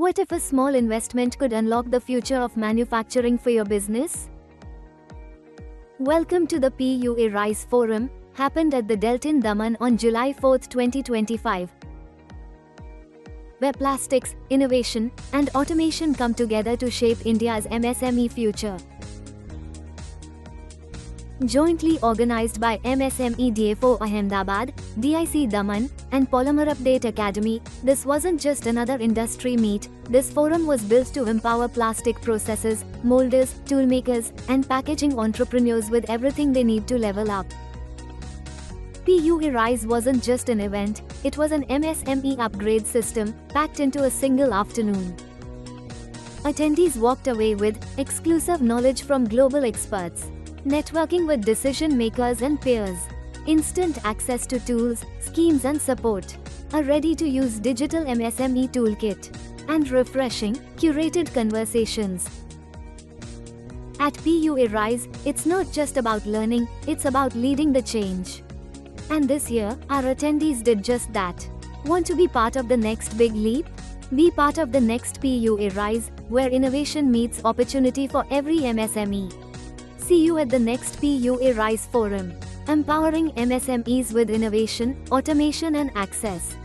What if a small investment could unlock the future of manufacturing for your business? Welcome to the PUA-RISE Forum, happened at the Delton Daman on July 4, 2025. Where plastics, innovation, and automation come together to shape India's MSME future. Jointly organized by MSME DFO Ahmedabad, DIC Daman, and Polymerupdate Academy, this wasn't just another industry meet. This forum was built to empower plastic processors, molders, toolmakers, and packaging entrepreneurs with everything they need to level up. PUA-RISE wasn't just an event, it was an MSME upgrade system, packed into a single afternoon. Attendees walked away with exclusive knowledge from global experts, networking with decision makers and peers, instant access to tools, schemes and support, a ready-to-use digital MSME toolkit, and refreshing, curated conversations. At PUA-RISE, it's not just about learning, it's about leading the change. And this year, our attendees did just that. Want to be part of the next big leap? Be part of the next PUA-RISE, where innovation meets opportunity for every MSME. See you at the next PUA-RISE Forum, empowering MSMEs with innovation, automation and access.